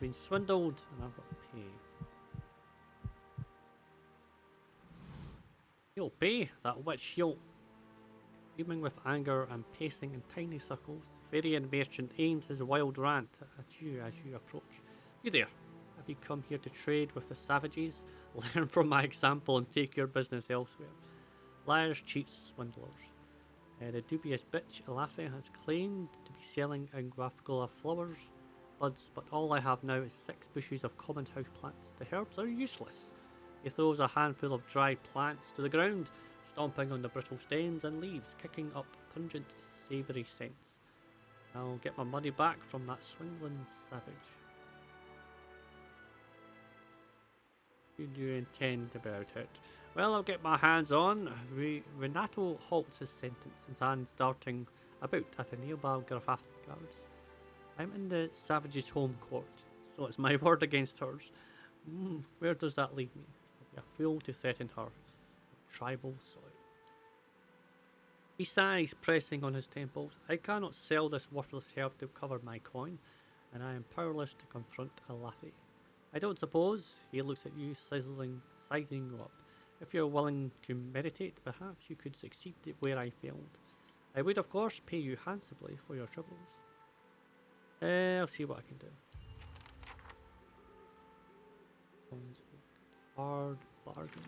I've been swindled and I've got to pay. He'll pay, that witch, he'll. Fuming with anger and pacing in tiny circles, the fairy and merchant aims his wild rant at you as you approach. You there? Have you come here to trade with the savages? Learn from my example and take your business elsewhere. Liars, cheats, swindlers. The dubious bitch Alarhi has claimed to be selling Anguafcola flowers, buds, but all I have now is 6 bushes of common house plants. The herbs are useless. He throws a handful of dried plants to the ground, stomping on the brittle stems and leaves, kicking up pungent, savoury scents. I'll get my money back from that swindling savage. What do you intend about it? Well, I'll get my hands on. Rinato halts his sentence, his hands darting about at the nearby Grafat guards. I'm in the savage's home court, so it's my word against hers. Where does that leave me? I'll be a fool to threaten her. Tribal soil. He sighs, pressing on his temples. I cannot sell this worthless herb to cover my coin, and I am powerless to confront Alarhi. I don't suppose. He looks at you, sizing you up. If you're willing to meditate, perhaps you could succeed where I failed. I would, of course, pay you handsomely for your troubles. I'll see what I can do. Hard bargain.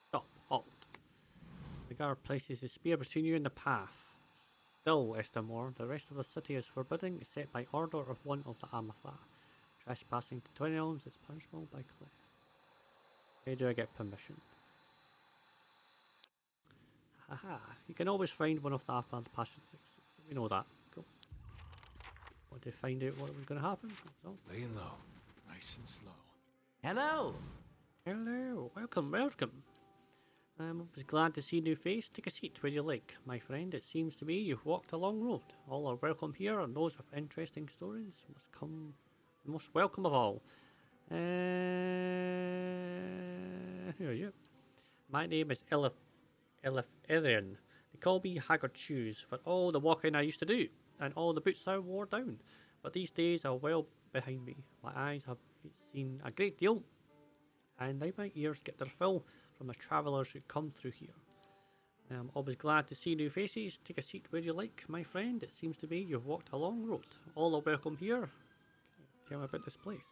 Stop. Halt. The guard places his spear between you and the path. Still, Estamore, the rest of the city is forbidden except by order of one of the Amatha. Trespassing to 20 elms is punishable by cliff. Where do I get permission? Haha, you can always find one of the upland passions. We know that. Cool. Want to find out what was going to happen? So. Laying low, nice and slow. Hello! Hello, welcome, welcome. I'm always glad to see a new face. Take a seat where you like, my friend. It seems to me you've walked a long road. All are welcome here, and those with interesting stories must come the most welcome of all. Who are you? My name is Elif Etherian. They call me Haggard Shoes for all the walking I used to do, and all the boots I wore down. But these days are well behind me. My eyes have seen a great deal, and now my ears get their fill from the travellers who come through here. I'm always glad to see new faces. Take a seat where you like, my friend. It seems to me you've walked a long road. All are welcome here. Tell me about this place.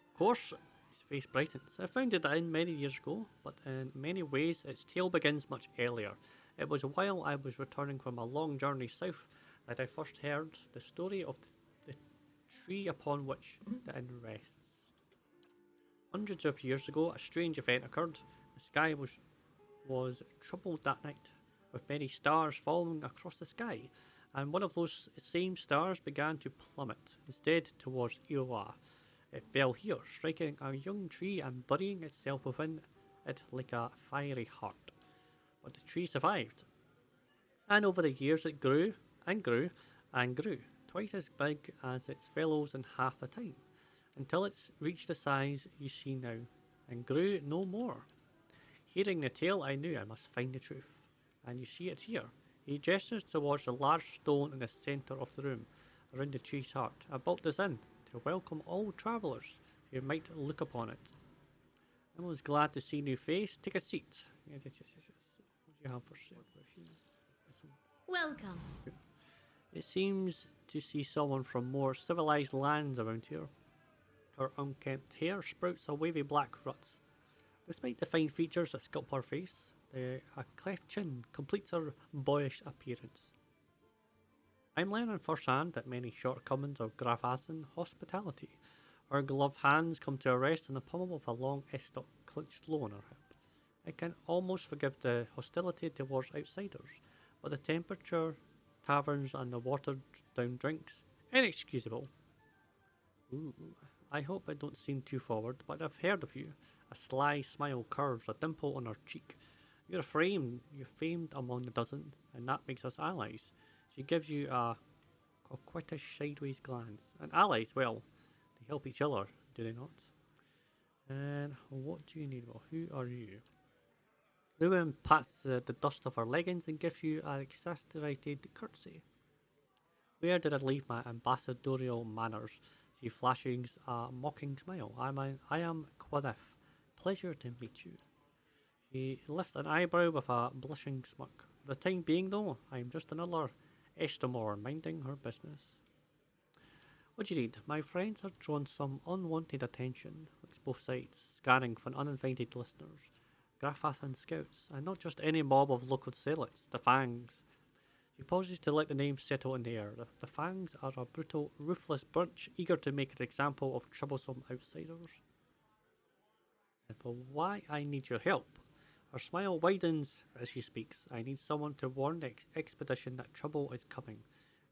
Of course, his face brightens. I founded it in many years ago, but in many ways its tale begins much earlier. It was while I was returning from a long journey south that I first heard the story of the tree upon which the inn rests. Hundreds of years ago, a strange event occurred. The sky was troubled that night, with many stars falling across the sky, and one of those same stars began to plummet, instead towards Eora. It fell here, striking a young tree and burying itself within it like a fiery heart. But the tree survived, and over the years it grew and grew and grew, twice as big as its fellows in half the time, until it's reached the size you see now, and grew no more. Hearing the tale, I knew I must find the truth, and you see it here. He gestures towards the large stone in the centre of the room, around the tree's heart. I built this inn to welcome all travellers who might look upon it. I was glad to see a new face. Take a seat. Yes. What do you have for sale? Welcome. It seems to see someone from more civilized lands around here. Her unkempt hair sprouts a wavy black roots. Despite the fine features that sculpt her face, a cleft chin completes her boyish appearance. I'm learning firsthand that many shortcomings of Gravasan hospitality. Her gloved hands come to a rest on the pommel of a long estoc clutched low on her hip. I can almost forgive the hostility towards outsiders, but the temperature, taverns, and the watered-down drinks, inexcusable. Ooh, I hope I don't seem too forward, but I've heard of you. A sly smile curves a dimple on her cheek. You're famed among the dozen, and that makes us allies. She gives you a coquettish sideways glance. And allies, well, they help each other, do they not? And what do you need? Well, who are you? Lewin pats the dust off her leggings and gives you an exasperated curtsy. Where did I leave my ambassadorial manners? She flashes a mocking smile. I am Cwineth. Pleasure to meet you. She lifts an eyebrow with a blushing smirk. For the time being, though, I am just another Estamore minding her business. What do you need? My friends have drawn some unwanted attention. Looks both sides, scanning for uninvited listeners. Grafathan scouts, and not just any mob of local zealots, the Fangs. She pauses to let the name settle in the air. The Fangs are a brutal, ruthless bunch, eager to make an example of troublesome outsiders. And for why I need your help. Her smile widens as she speaks. I need someone to warn the expedition that trouble is coming.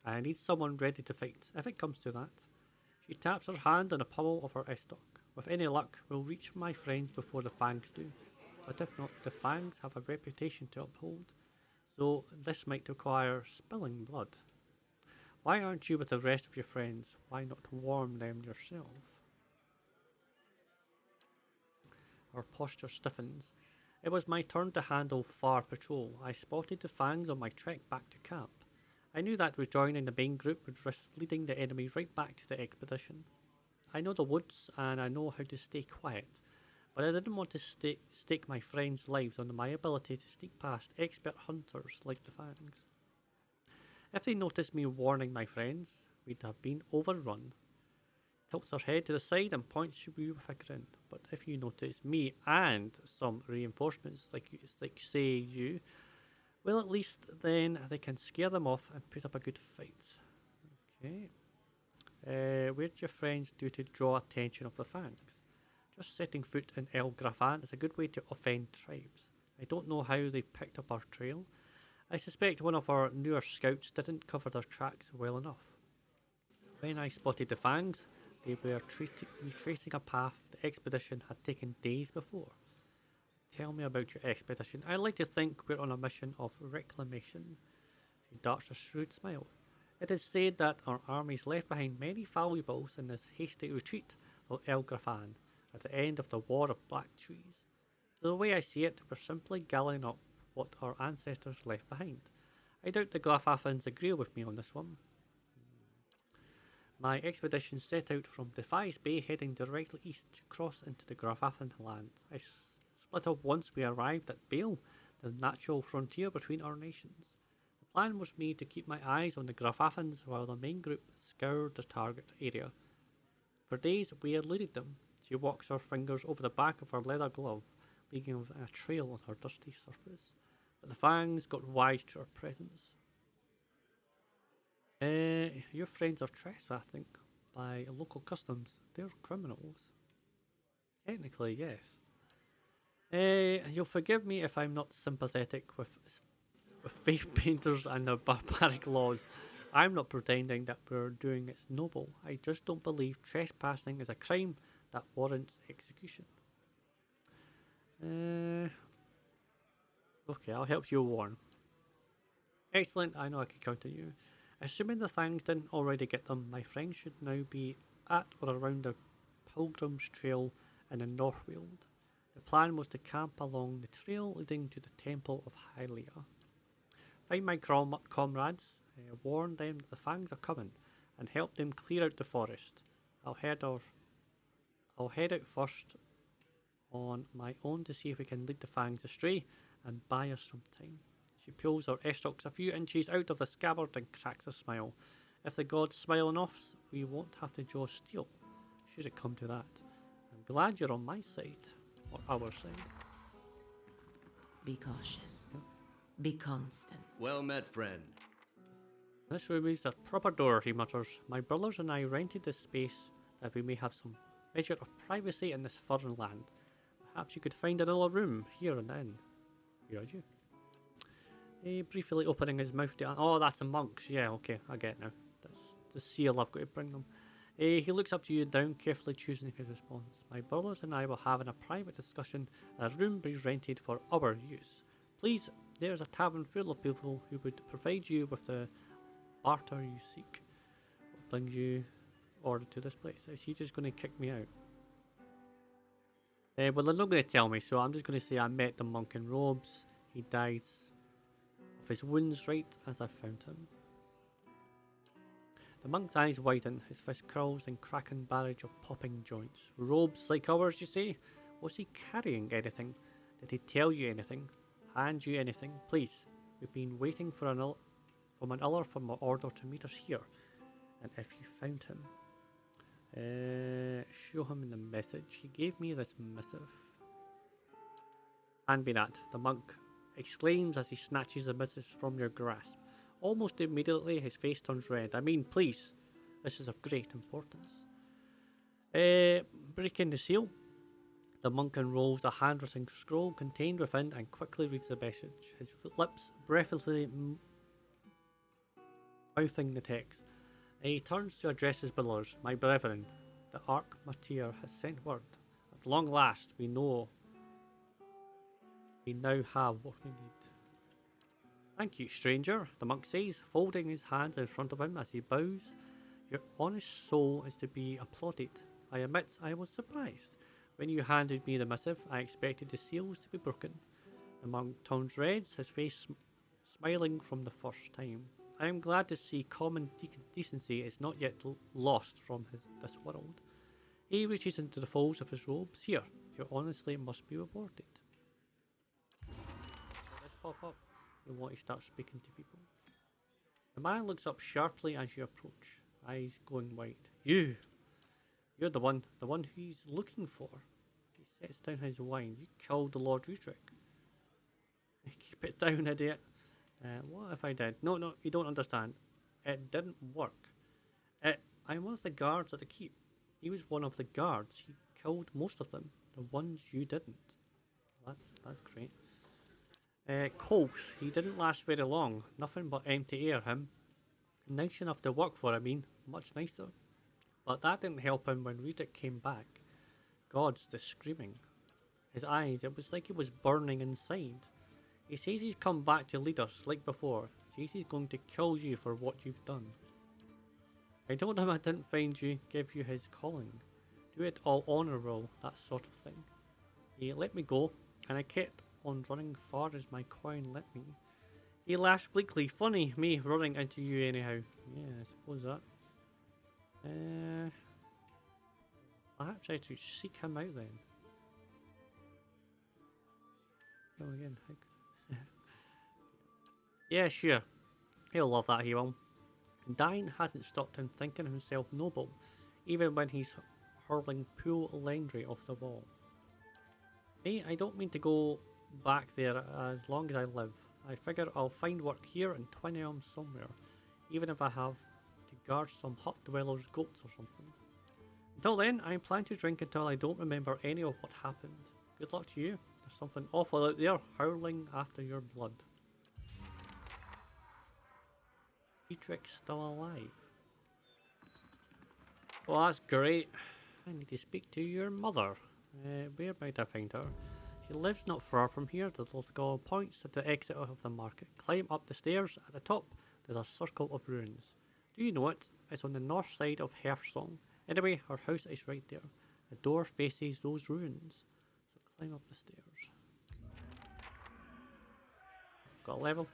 I need someone ready to fight, if it comes to that. She taps her hand on the pommel of her estoc. With any luck, we'll reach my friends before the Fangs do. But if not, the Fangs have a reputation to uphold. So this might require spilling blood. Why aren't you with the rest of your friends? Why not warn them yourself? Her posture stiffens. It was my turn to handle Far Patrol. I spotted the Fangs on my trek back to camp. I knew that rejoining the main group would risk leading the enemy right back to the expedition. I know the woods and I know how to stay quiet, but I didn't want to stake my friends' lives on my ability to sneak past expert hunters like the Fangs. If they noticed me warning my friends, we'd have been overrun. Tilts her head to the side and points to you with a grin. But if you notice me and some reinforcements, like say you, well, at least then they can scare them off and put up a good fight. Okay. Where do your friends do to draw attention of the Fangs? Just setting foot in El Grafan is a good way to offend tribes. I don't know how they picked up our trail. I suspect one of our newer scouts didn't cover their tracks well enough. When I spotted the Fangs, they were retracing a path the expedition had taken days before. Tell me about your expedition. I like to think we're on a mission of reclamation. She darts a shrewd smile. It is said that our armies left behind many valuables in this hasty retreat of El Grafan at the end of the War of Black Trees. So the way I see it, we're simply gathering up what our ancestors left behind. I doubt the Glafathans agree with me on this one. My expedition set out from Defies Bay, heading directly east to cross into the Grafathan lands. I split up once we arrived at Bale, the natural frontier between our nations. The plan was made to keep my eyes on the Grafathans while the main group scoured the target area. For days we eluded them. She walks her fingers over the back of her leather glove, leaving a trail on her dusty surface. But the Fangs got wise to her presence. Your friends are trespassing by local customs. They're criminals. Technically, yes. You'll forgive me if I'm not sympathetic with face painters and their barbaric laws. I'm not pretending that we're doing it's noble. I just don't believe trespassing is a crime that warrants execution. Okay, I'll help you warn. Excellent, I know I can count on you. Assuming the Thangs didn't already get them, my friends should now be at or around the Pilgrim's Trail in the Northweald. The plan was to camp along the trail leading to the Temple of Hylia. Find my comrades, warn them that the Fangs are coming, and help them clear out the forest. I'll head out first on my own to see if we can lead the Fangs astray and buy us some time. She pulls her estocs a few inches out of the scabbard and cracks a smile. If the gods smile on us, we won't have to draw steel, should it come to that. I'm glad you're on my side, or our side. Be cautious. Be constant. Well met, friend. This room is a proper door, he mutters. My brothers and I rented this space that we may have some measure of privacy in this foreign land. Perhaps you could find another room here and then. Here are you. Briefly opening his mouth to... Oh, that's the monks. Yeah, okay, I get it now. That's the seal I've got to bring them. He looks up to you and down, carefully choosing his response. My brothers and I were having a private discussion and a room be rented for our use. Please, there's a tavern full of people who would provide you with the barter you seek. What brings you order to this place? Is he just going to kick me out? Well, they're not going to tell me, so I'm just going to say I met the monk in robes. He dies of his wounds right as I found him. The monk's eyes widen, his fist curls in cracking barrage of popping joints. Robes like ours, you say? Was he carrying anything? Did he tell you anything? Hand you anything? Please, we've been waiting for from an other from our order to meet us here. And if you found him, show him in the message. He gave me this missive. Hand me that, the monk exclaims as he snatches the missive from your grasp. Almost immediately, his face turns red. I mean, please, this is of great importance. Breaking the seal, the monk unrolls the handwritten scroll contained within and quickly reads the message, his lips breathlessly mouthing the text. He turns to address his brothers. My brethren, the Archmater has sent word. At long last, we now have what we need. Thank you, stranger, the monk says, folding his hands in front of him as he bows. Your honest soul is to be applauded. I admit I was surprised. When you handed me the missive, I expected the seals to be broken. The monk turns red, his face smiling from the first time. I am glad to see common decency is not yet lost from this world. He reaches into the folds of his robes. Here, your honesty must be rewarded. Let's pop up. You want to start speaking to people. The man looks up sharply as you approach, eyes going white. You're the one he's looking for. He sets down his wine. You killed the Lord Utrick. Keep it down, idiot. What if I did? No, you don't understand. It didn't work. I'm one of the guards at the keep. He was one of the guards. He killed most of them. The ones you didn't. That's great. Cole, he didn't last very long. Nothing but empty air, him. Nice enough to work for, I mean. Much nicer. But that didn't help him when Ridai came back. Gods, the screaming. His eyes, it was like he was burning inside. He says he's come back to lead us, like before. He says he's going to kill you for what you've done. I told him I didn't find you, give you his calling. Do it all honourable, that sort of thing. He let me go, and I kept on running far as my coin let me. He laughed bleakly. Funny, me running into you anyhow. Yeah, I suppose that. Perhaps I should seek him out then. Go again. Yeah, sure. He'll love that, he will. Dying hasn't stopped him thinking himself noble, even when he's hurling poor Lendry off the wall. Hey, I don't mean to go back there as long as I live. I figure I'll find work here in Twin Elms somewhere, even if I have to guard some hut dwellers' goats or something. Until then, I plan to drink until I don't remember any of what happened. Good luck to you. There's something awful out there howling after your blood. Utrick's still alive. Well, that's great. I need to speak to your mother. Where might I find her? She lives not far from here. The little girl points at the exit of the market. Climb up the stairs. At the top, there's a circle of ruins. Do you know it? It's on the north side of Hearthsong. Anyway, her house is right there. The door faces those ruins. So climb up the stairs. Got a level.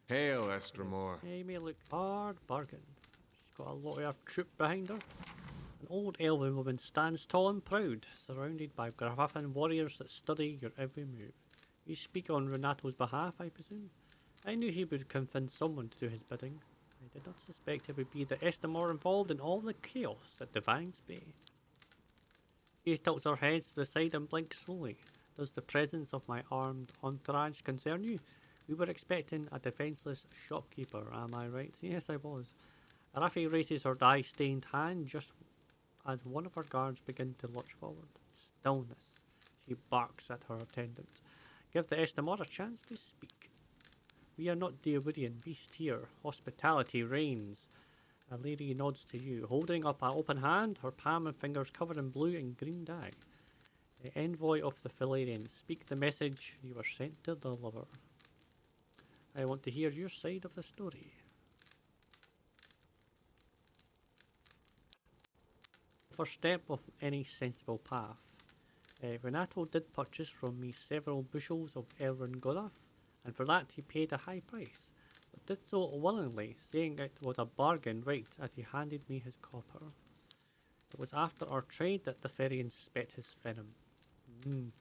Hail, Estramore. Hey, may look hard bargain. She's got a lot of troop behind her. An old elven woman stands tall and proud, surrounded by Grafafan warriors that study your every move. You speak on Rinato's behalf, I presume? I knew he would convince someone to do his bidding. I did not suspect it would be the Estamore involved in all the chaos at Devan's Bay. She tilts her head to the side and blinks slowly. Does the presence of my armed entourage concern you? We were expecting a defenceless shopkeeper, am I right? Yes, I was. Alarhi raises her dye-stained hand just as one of her guards begin to lurch forward. Stillness. She barks at her attendants. Give the Estamore a chance to speak. We are not Deobrian beast here. Hospitality reigns. Alarhi nods to you, holding up an open hand, her palm and fingers covered in blue and green dye. The envoy of the Filarians, speak the message you were sent to deliver. I want to hear your side of the story. First step of any sensible path. Rinato did purchase from me several bushels of Elrin Godaf, and for that he paid a high price. But did so willingly, saying it was a bargain right as he handed me his copper. It was after our trade that the Therian spat his venom.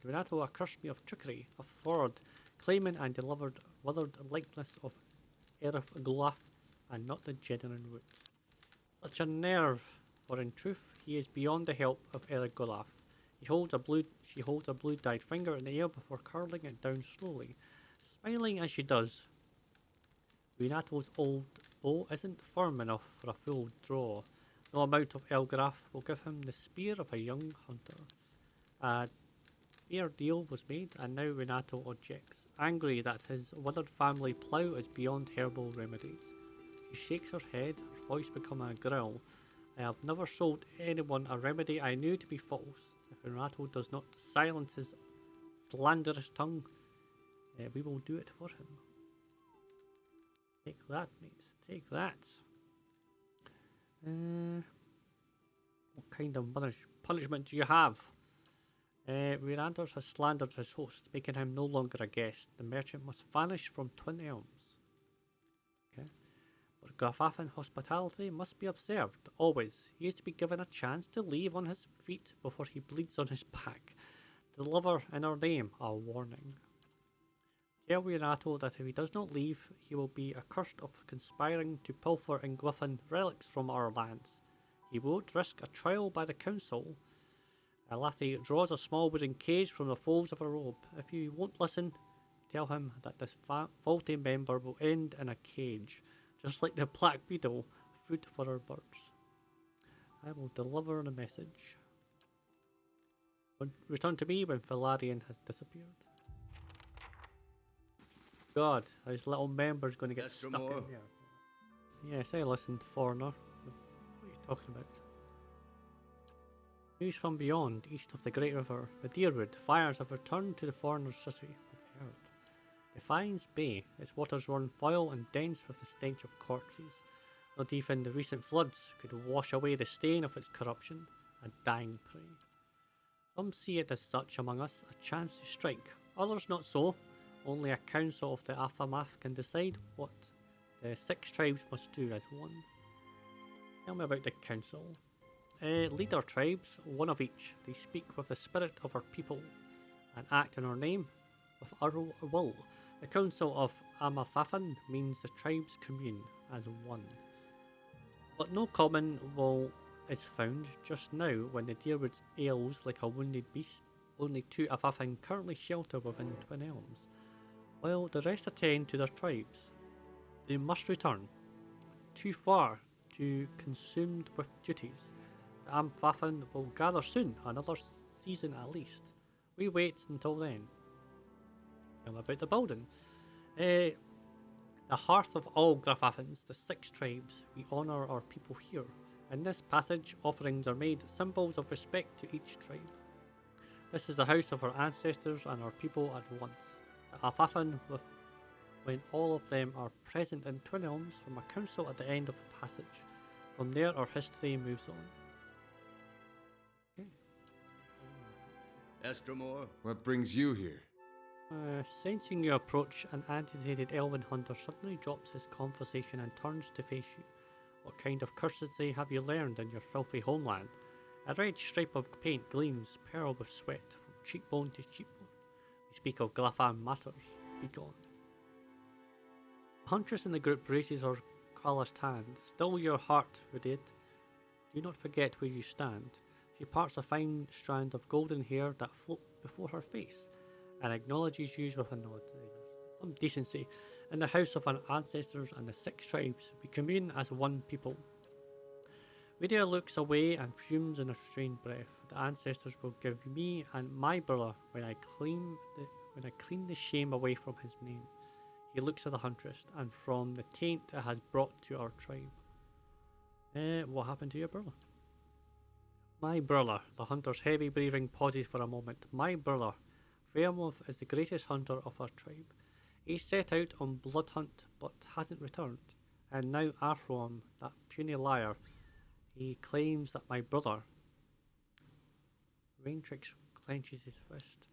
Rinato accused me of trickery, of fraud, claiming and delivered withered likeness of Erif Glaf and not the genuine root. Such a nerve, for in truth he is beyond the help of Erif Glaf. She holds a blue-dyed finger in the air before curling it down slowly, smiling as she does. Rinato's old bow isn't firm enough for a full draw. No amount of Elgraf will give him the spear of a young hunter. A fair deal was made, and now Rinato objects, angry that his withered family plough is beyond herbal remedies. She shakes her head, her voice becoming a growl. I have never sold anyone a remedy I knew to be false. If Rinato does not silence his slanderous tongue, we will do it for him. Take that, mates. Take that. What kind of punishment do you have? Rinander has slandered his host, making him no longer a guest. The merchant must vanish from Twin Elms. Okay. But Grafaffen hospitality must be observed, always. He is to be given a chance to leave on his feet before he bleeds on his back. Deliver in our name a warning. Tell Rinato that if he does not leave, he will be accursed of conspiring to pilfer and Glyphon relics from our lands. He won't risk a trial by the council. Alarhi draws a small wooden cage from the folds of her robe. If he won't listen, tell him that this faulty member will end in a cage, just like the black beetle, food for our birds. I will deliver the message. Return to me when Valarian has disappeared. God, his little member's going to get stuck in there. Yes, I listened, foreigner. What are you talking about? News from beyond, east of the Great River. The Deerwood fires have returned to the foreigner's city. We've heard. Defiance Bay, its waters run foul and dense with the stench of corpses. Not even the recent floods could wash away the stain of its corruption. A dying prey. Some see it as such among us, a chance to strike. Others not so. Only a council of the Aftermath can decide what the 6 tribes must do as one. Tell me about the council. Lead our tribes, one of each. They speak with the spirit of our people and act in our name with our will. The council of Amafafen means the tribes commune as one. But no common will is found just now when the Deerwood ails like a wounded beast. Only 2 Afafen currently shelter within Twin Elms, while the rest attend to their tribes. They must return. Too far, too consumed with duties. The Amfafen will gather soon, another season at least. We wait until then. Tell me about the building. The hearth of all Grafaffens, the 6 tribes. We honour our people here. In this passage, offerings are made, symbols of respect to each tribe. This is the house of our ancestors and our people at once. The Afafen, when all of them are present in Twin Elms, from a council at the end of the passage. From there, our history moves on. Estromor, what brings you here? Sensing your approach, an agitated elven hunter suddenly drops his conversation and turns to face you. What kind of curses have you learned in your filthy homeland? A red stripe of paint gleams, pearl with sweat, from cheekbone to cheekbone. We speak of Glafan matters. Be gone. The huntress in the group raises her calloused hand. Still your heart, Ridai. Do not forget where you stand. She parts a fine strand of golden hair that floats before her face, and acknowledges you with a nod. Some decency. In the house of our ancestors and the 6 tribes, we commune as one people. Ridai looks away and fumes in a strained breath. The ancestors will give me and my brother when I clean the shame away from his name. He looks at the huntress, and from the taint it has brought to our tribe. What happened to your brother? My brother. The hunter's heavy breathing pauses for a moment. My brother. Fairmouth is the greatest hunter of our tribe. He set out on blood hunt, but hasn't returned. And now Arthrom, that puny liar, he claims that my brother... Raintrix clenches his fist.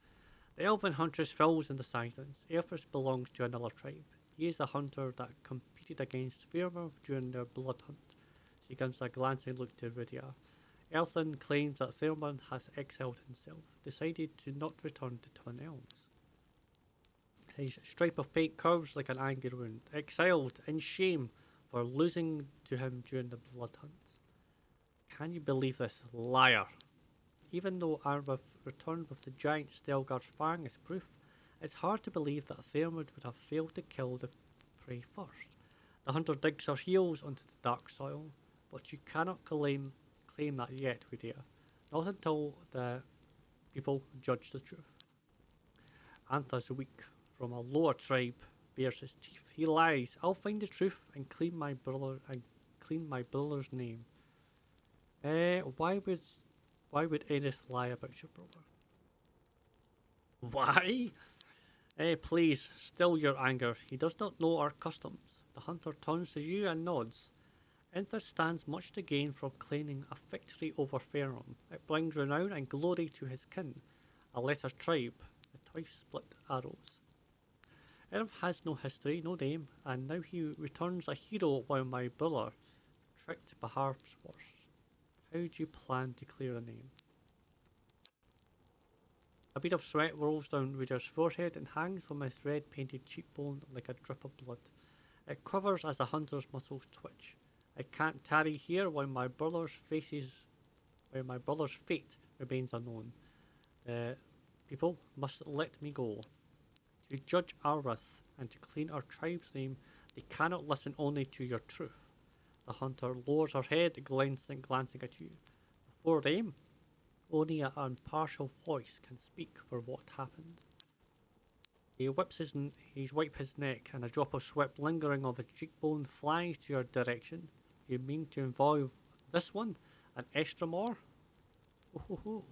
The elven huntress fills in the silence. Airfus belongs to another tribe. He is the hunter that competed against Fairmore during their blood hunt. She gives a glancing look to Ridai. Elthin claims that Thurman has exiled himself, decided to not return to Twin Elms. His stripe of paint curves like an angry wound, exiled in shame for losing to him during the blood hunt. Can you believe this? Liar! Even though Arbath returned with the giant Stelgar's fang as proof, it's hard to believe that Thermod would have failed to kill the prey first. The hunter digs her heels onto the dark soil, but you cannot claim that yet, Ridai. Not until the people judge the truth. Antha's weak, from a lower tribe, bares his teeth. He lies. I'll find the truth and clean my brother's name. Why would Ennis lie about your brother? Why? Please, still your anger. He does not know our customs. The hunter turns to you and nods. Enther stands much to gain from claiming a victory over Faerun. It brings renown and glory to his kin, a lesser tribe, the twice-split arrows. Erf has no history, no name, and now he returns a hero while my brother, tricked perhaps worse. How do you plan to clear a name? A bead of sweat rolls down Ridai's forehead and hangs from his red-painted cheekbone like a drip of blood. It quivers as the hunter's muscles twitch. I can't tarry here while my brother's fate remains unknown. People must let me go. To judge Arbath and to clean our tribe's name, they cannot listen only to your truth. The hunter lowers her head, glancing at you. Before them, only an impartial voice can speak for what happened. He wipes his neck, and a drop of sweat lingering on his cheekbone flies to your direction. You mean to involve this one, an Estramore? Oh.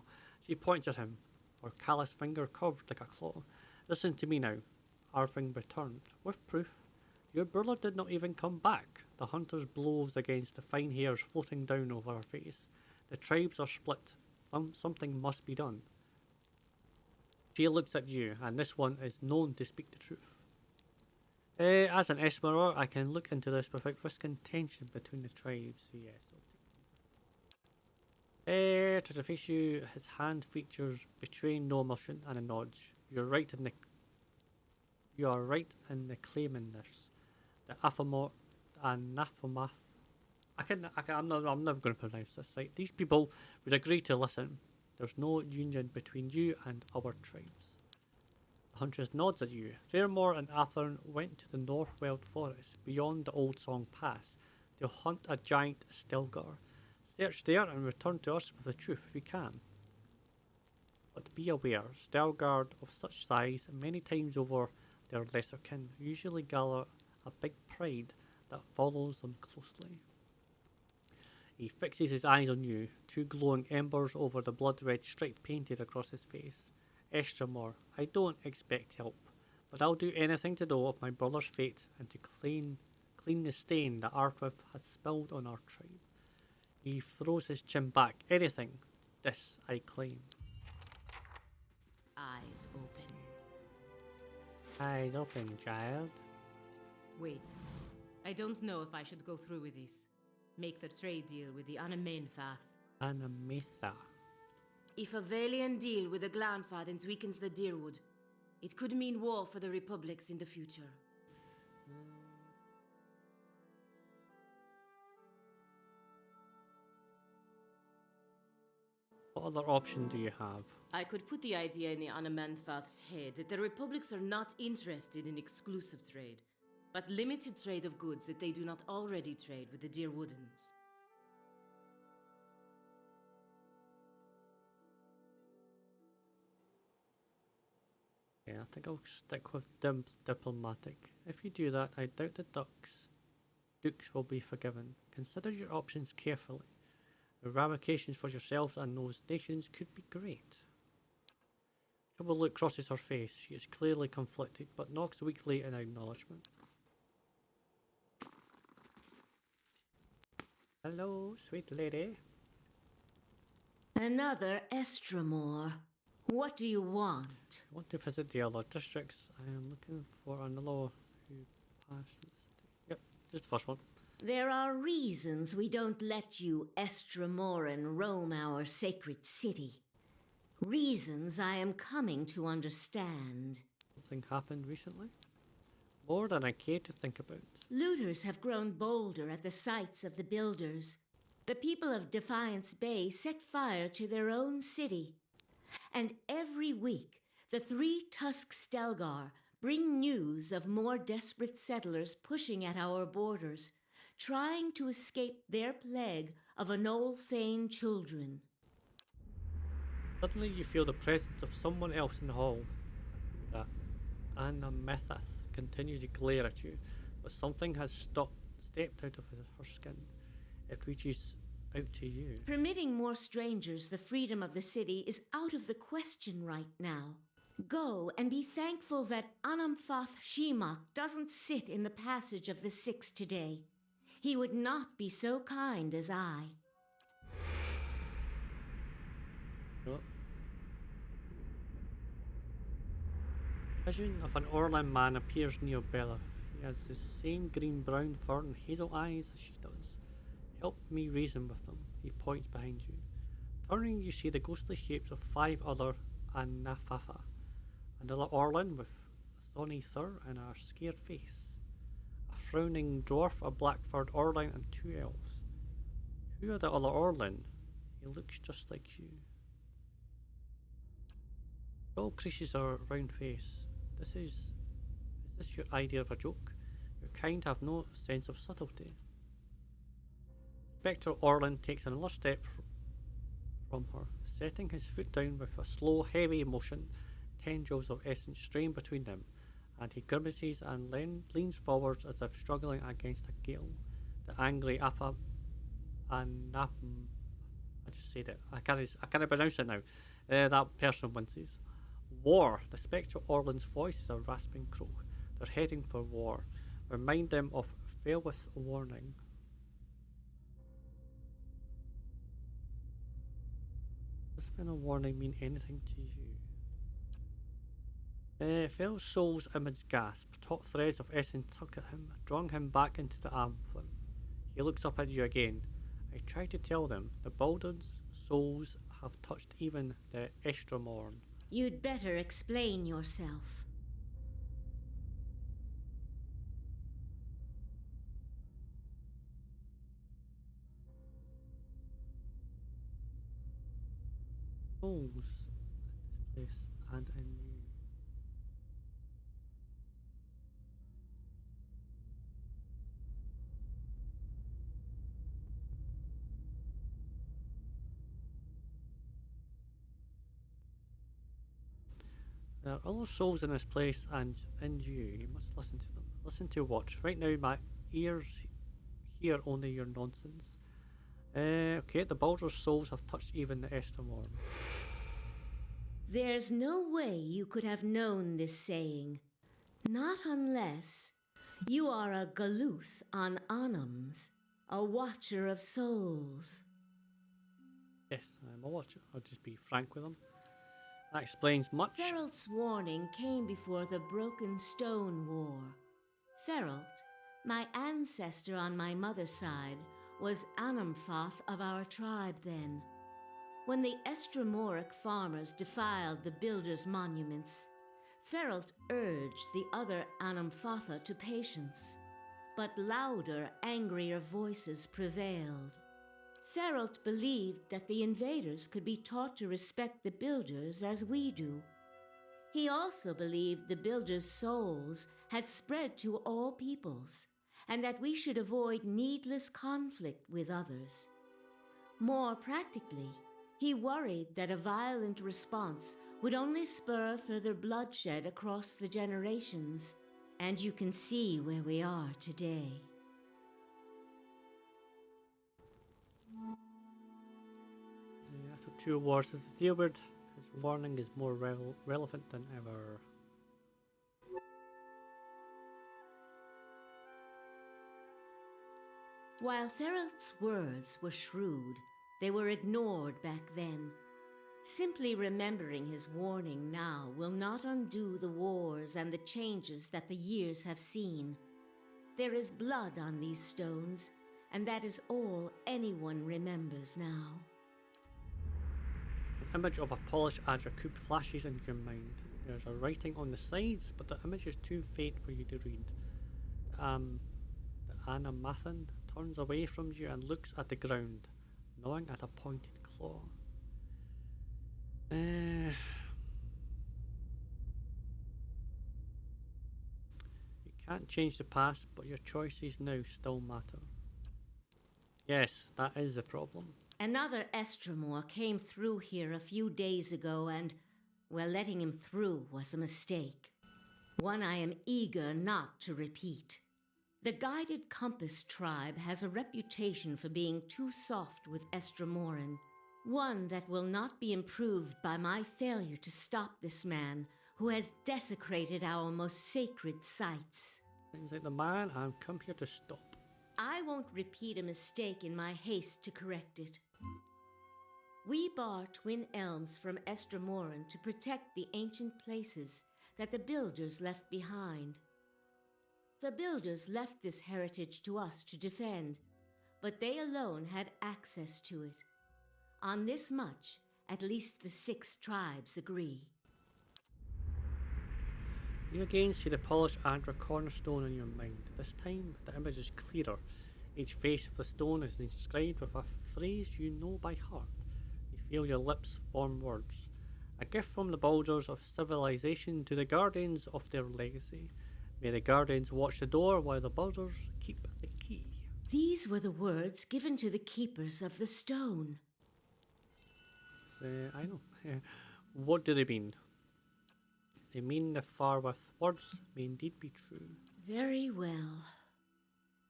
She points at him, her callous finger curved like a claw. Listen to me now. Arfing returned, with proof. Your brother did not even come back. The hunter's blows against the fine hairs floating down over her face. The tribes are split. Something must be done. She looks at you, and this one is known to speak the truth. As an Esmerer, I can look into this without risking tension between the tribes. Yes. To the face you, his hand features betraying no emotion and a nod. You are right in the claiming this. The anathemath. I'm never going to pronounce this right. These people would agree to listen. There's no union between you and our tribes. The huntress nods at you. Fairmore and Athern went to the Northweld Forest, beyond the Old Song Pass, to hunt a giant Stelgar. Search there and return to us with the truth if you can. But be aware, Stelgar of such size, many times over their lesser kin, usually gather a big pride that follows them closely. He fixes his eyes on you, two glowing embers over the blood-red stripe painted across his face. Estramore, I don't expect help, but I'll do anything to know of my brother's fate and to clean the stain that Arthur has spilled on our tribe. He throws his chin back. Anything. This I claim. Eyes open. Eyes open, child. Wait. I don't know if I should go through with this. Make the trade deal with the Anamenfath. Anametha. If a Valiant deal with the Glanfathens weakens the Deerwood, it could mean war for the Republics in the future. What other option do you have? I could put the idea in the Anamanfath's head that the Republics are not interested in exclusive trade, but limited trade of goods that they do not already trade with the Deerwoodens. Yeah, I think I'll stick with diplomatic. If you do that, I doubt the Dukes will be forgiven. Consider your options carefully. The ramifications for yourselves and those nations could be great. Trouble look crosses her face. She is clearly conflicted, but knocks weakly in acknowledgement. Hello, sweet lady. Another Estramore. What do you want? I want to visit the other districts. I am looking for another who passed the city. Yep. Just the first one. There are reasons we don't let you Estramoran roam our sacred city. Reasons I am coming to understand. Something happened recently. More than I care to think about. Looters have grown bolder at the sites of the builders. The people of Defiance Bay set fire to their own city. And every week, the 3 Tusk Stelgar bring news of more desperate settlers pushing at our borders, trying to escape their plague of Anolfane children. Suddenly you feel the presence of someone else in the hall. That Anamethith continues to glare at you, but something has stepped out of her skin. It reaches out to you. Permitting more strangers the freedom of the city is out of the question right now. Go and be thankful that Anamfath Shimak doesn't sit in the passage of the 6 today. He would not be so kind as I. What? Vision of an Orlan man appears near Beleth. He has the same green-brown fur and hazel eyes as she does. Help me reason with them. He points behind you. Turning, you see the ghostly shapes of 5 other Anafatha. Another Orlan with thorny fur and a scared face. A frowning dwarf, a black-furred Orlan, and 2 elves. Who are the other Orlan? He looks just like you. All creases her round face. Is this your idea of a joke? Your kind have no sense of subtlety. Spectre Orlan takes another step from her, setting his foot down with a slow, heavy motion. Tendrils of essence strain between them, and he grimaces and leans forwards as if struggling against a gale. The angry Afa and I just said it. I can't pronounce it now. That person winces. War! The spectral Orlan's voice is a rasping croak. They're heading for war. Remind them of Failwith warning. Does final warning mean anything to you? Fell's soul's image gasped. Taut threads of essence tug at him, drawing him back into the arm flame. He looks up at you again. I try to tell them the Baldur's souls have touched even the Estramorn. You'd better explain yourself. Souls in this place and in you. There are other souls in this place and in you. You must listen to them. Listen to what? Right now my ears hear only your nonsense. Okay, the Baldur's souls have touched even the Estramorn. There's no way you could have known this saying. Not unless you are a Galuth on Anams, a watcher of souls. Yes, I'm a watcher. I'll just be frank with them. That explains much. Feralt's warning came before the Broken Stone War. Feralt, my ancestor on my mother's side, was Anamfath of our tribe then. When the Estramoric farmers defiled the builders' monuments, Feralt urged the other Anamfatha to patience, but louder, angrier voices prevailed. Feralt believed that the invaders could be taught to respect the builders as we do. He also believed the builders' souls had spread to all peoples, and that we should avoid needless conflict with others. More practically, he worried that a violent response would only spur further bloodshed across the generations, and you can see where we are today. After 2 wars with the Dealbird, his warning is more relevant than ever. While Feralt's words were shrewd, they were ignored back then. Simply remembering his warning now will not undo the wars and the changes that the years have seen. There is blood on these stones, and that is all anyone remembers now. An image of a polished azure cube flashes in your mind. There's a writing on the sides, but the image is too faint for you to read. The Anamathan turns away from you and looks at the ground, gnawing at a pointed claw. You can't change the past, but your choices now still matter. Yes, that is the problem. Another Estromor came through here a few days ago, and, well, letting him through was a mistake. One I am eager not to repeat. The Guided Compass tribe has a reputation for being too soft with Estromoran, one that will not be improved by my failure to stop this man who has desecrated our most sacred sites. Seems like the man I've come here to stop. I won't repeat a mistake in my haste to correct it. We bar twin elms from Estromoran to protect the ancient places that the builders left behind. The builders left this heritage to us to defend, but they alone had access to it. On this much, at least the 6 tribes agree. You again see the polished Andra cornerstone in your mind. This time, the image is clearer. Each face of the stone is inscribed with a phrase you know by heart. You feel your lips form words. A gift from the builders of civilization to the guardians of their legacy. May the guardians watch the door while the builders keep the key. These were the words given to the keepers of the stone. I know. What do they mean? They mean the Farworth words may indeed be true. Very well.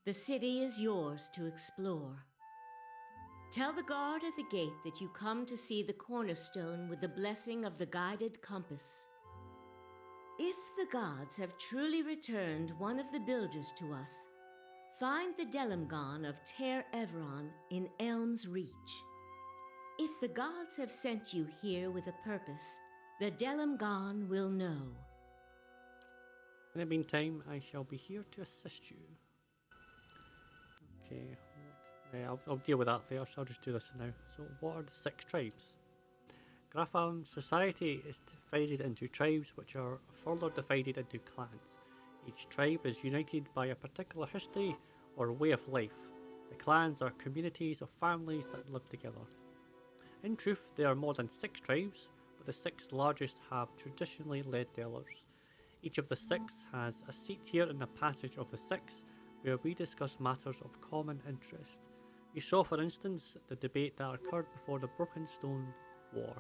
The city is yours to explore. Tell the guard at the gate that you come to see the cornerstone with the blessing of the Guided Compass. If the gods have truly returned one of the builders to us, find the Delimgon of Ter Everon in Elm's Reach. If the gods have sent you here with a purpose, the Delimgon will know. In the meantime, I shall be here to assist you. Okay, I'll deal with that later, so I'll just do this now. So, what are the 6 tribes? Grafalm society is divided into tribes, which are further divided into clans. Each tribe is united by a particular history or way of life. The clans are communities of families that live together. In truth, there are more than 6 tribes, but the 6 largest have traditionally led dwellers. Each of the 6 has a seat here in the Passage of the 6, where we discuss matters of common interest. You saw, for instance, the debate that occurred before the Broken Stone War.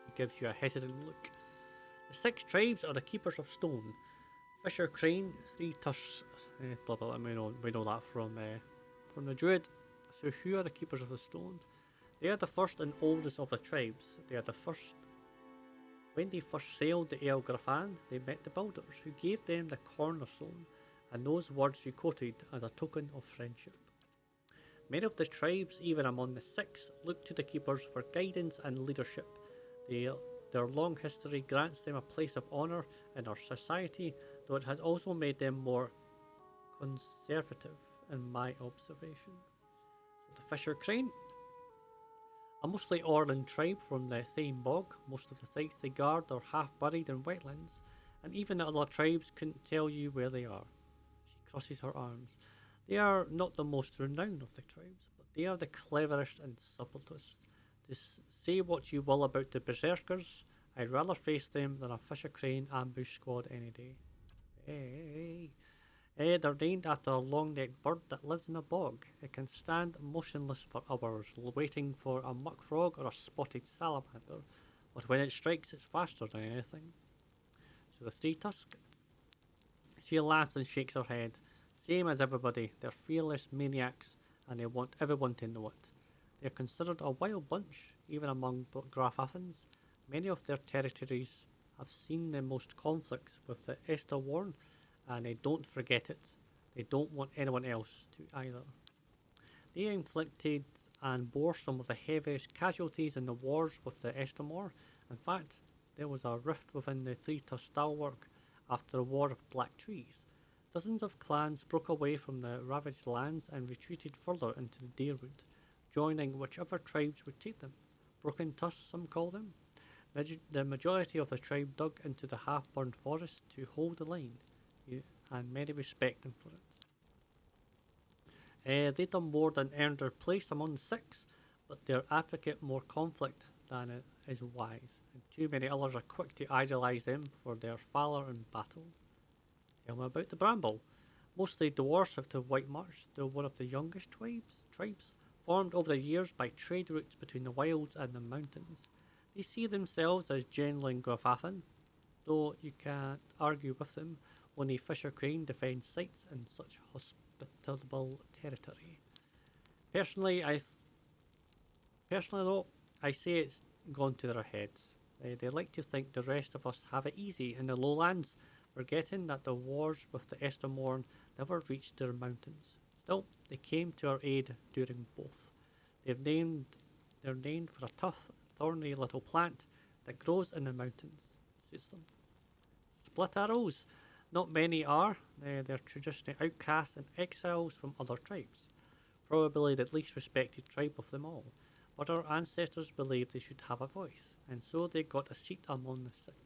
He gives you a hesitant look. The 6 tribes are the Keepers of Stone. Fisher Crane, 3 Tusks, blah blah blah, we know that from the Druid. So who are the Keepers of the Stone? They are the first and oldest of the tribes. They are the first. When they first sailed the El Grafan, they met the builders, who gave them the cornerstone, and those words you quoted as a token of friendship. Many of the tribes, even among the 6, look to the keepers for guidance and leadership. Their long history grants them a place of honour in our society, though it has also made them more conservative, in my observation. The Fisher Crane, a mostly Orland tribe from the Thane Bog. Most of the sites they guard are half buried in wetlands, and even the other tribes couldn't tell you where they are. She crosses her arms. They are not the most renowned of the tribes, but they are the cleverest and subtlest. To say what you will about the Berserkers, I'd rather face them than a Fisher Crane ambush squad any day. Hey. They're named after a long-necked bird that lives in a bog. It can stand motionless for hours, waiting for a muck frog or a spotted salamander, but when it strikes, it's faster than anything. So the 3 Tusk. She laughs and shakes her head. Same as everybody, they're fearless maniacs, and they want everyone to know it. They're considered a wild bunch, even among Grafathans. Many of their territories have seen the most conflicts with the Esther Warren, and they don't forget it. They don't want anyone else to either. They inflicted and bore some of the heaviest casualties in the wars with the Estamor. In fact, there was a rift within the 3 Tusk stalwart after the War of Black Trees. Dozens of clans broke away from the ravaged lands and retreated further into the Deerwood, joining whichever tribes would take them. Broken tusks, some call them. The majority of the tribe dug into the half-burned forest to hold the line, and many respect them for it. They done more than earned their place among the six, but they advocate more conflict than it is wise, and too many others are quick to idolize them for their valor in battle. Tell me about the Bramble. Mostly dwarves of the White Marsh, they're one of the youngest tribes, formed over the years by trade routes between the wilds and the mountains. They see themselves as genuine Grafafan, though you can't argue with them when a fisher crane defends sites in such hospitable territory. Personally, Personally though, I say it's gone to their heads. They like to think the rest of us have it easy in the lowlands, forgetting that the wars with the Estermorn never reached their mountains. Still, they came to our aid during both. They're named for a tough, thorny little plant that grows in the mountains. Suits them. Split arrows. Not many are. They're traditionally outcasts and exiles from other tribes. Probably the least respected tribe of them all. But our ancestors believed they should have a voice, and so they got a seat among the six.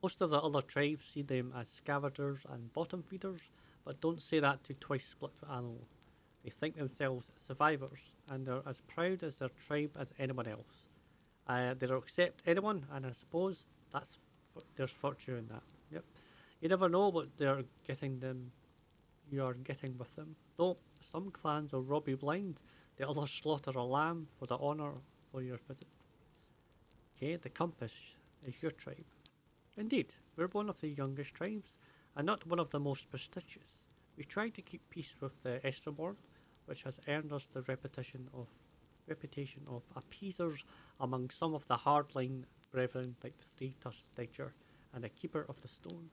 Most of the other tribes see them as scavengers and bottom feeders, but don't say that to twice split animals. They think themselves survivors, and they're as proud as their tribe as anyone else. They'll accept anyone, and I suppose there's virtue in that. Yep. You never know what you are getting with them. Though some clans will rob you blind, the others slaughter a lamb for the honour for your visit. Okay, the Compass is your tribe. Indeed, we're one of the youngest tribes, and not one of the most prestigious. We try to keep peace with the Estermorn, which has earned us the reputation of appeasers among some of the hardline brethren like the Three-Tusked Stitcher and the Keeper of the Stone.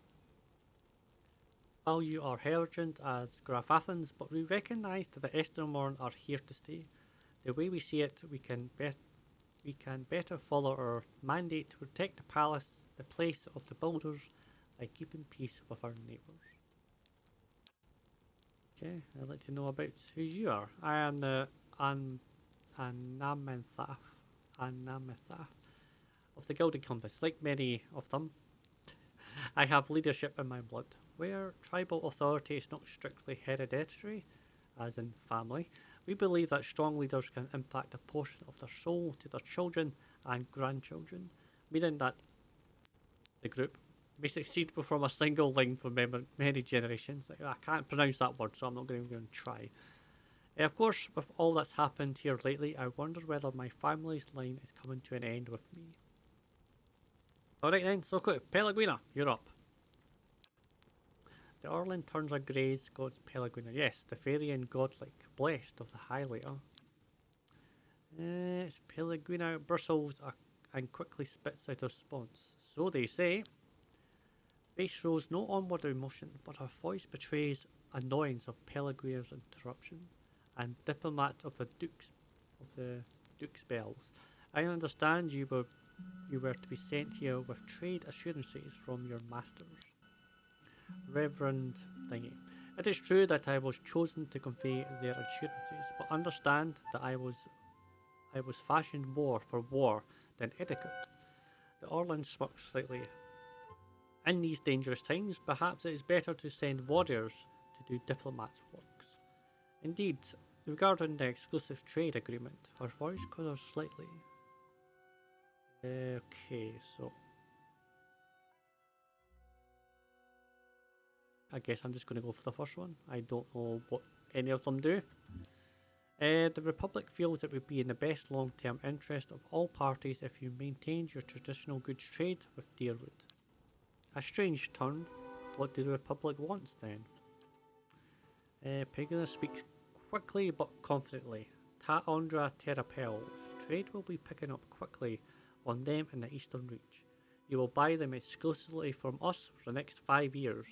Value our heritage as Grafathans, but we recognise that the Estermorn are here to stay. The way we see it, we can better follow our mandate to protect the palace, the place of the builders, by keeping peace with our neighbours. Okay, I'd like to know about who you are. I am the Anamethath of the Gilded Compass. Like many of them, I have leadership in my blood. Where tribal authority is not strictly hereditary, as in family, we believe that strong leaders can impact a portion of their soul to their children and grandchildren, meaning that the group may succeed from a single line for many generations. I can't pronounce that word, so I'm not going to go and try. Of course, with all that's happened here lately, I wonder whether my family's line is coming to an end with me. Alright then, so cool. Pallegina, you're up. The Orlin turns a graze god's Pallegina. Yes, the fairy and godlike, blessed of the highlighter. It's Pallegina bristles and quickly spits out a response. So they say. Face shows no onward emotion, but her voice betrays annoyance of Pellegrina's interruption, and diplomat of the Duke's bells. I understand you were to be sent here with trade assurances from your masters. Reverend Thingy. It is true that I was chosen to convey their assurances, but understand that I was fashioned more for war than etiquette. The Orlan smirked slightly. In these dangerous times, perhaps it is better to send warriors to do diplomats' works. Indeed, regarding the exclusive trade agreement, her voice colours slightly. Okay, so I guess I'm just going to go for the first one. I don't know what any of them do. The Republic feels it would be in the best long-term interest of all parties if you maintained your traditional goods trade with Deerwood. A strange turn. What do the Republic want then? Pallegina speaks quickly but confidently. Ta Ondra Terrapels. Trade will be picking up quickly on them in the Eastern Reach. You will buy them exclusively from us for the next 5 years.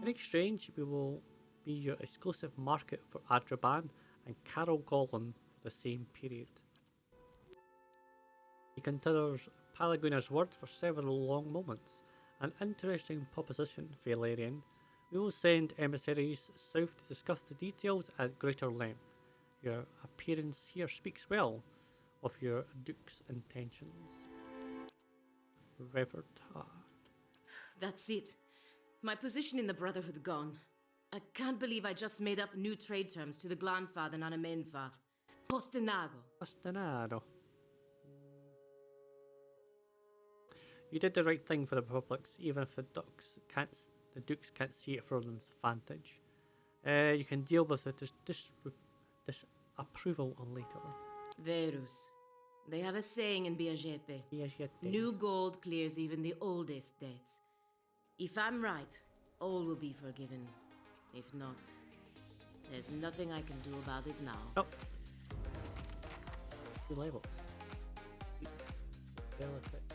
In exchange, we will be your exclusive market for Adraban and Carol Gollum for the same period. He considers Pallegina's words for several long moments. An interesting proposition, Valerian. We will send emissaries south to discuss the details at greater length. Your appearance here speaks well of your Duke's intentions. Revered Heart. That's it. My position in the Brotherhood gone. I can't believe I just made up new trade terms to the Glanfath and Anamenfath. Postenago. Bastinado. You did the right thing for the Republics, even if the Dukes can't see it from their advantage. You can deal with the disapproval on later. Verus. They have a saying in Biajepe. New gold clears even the oldest debts. If I'm right, all will be forgiven. If not, there's nothing I can do about it now. Oh. 2 levels. Delicate.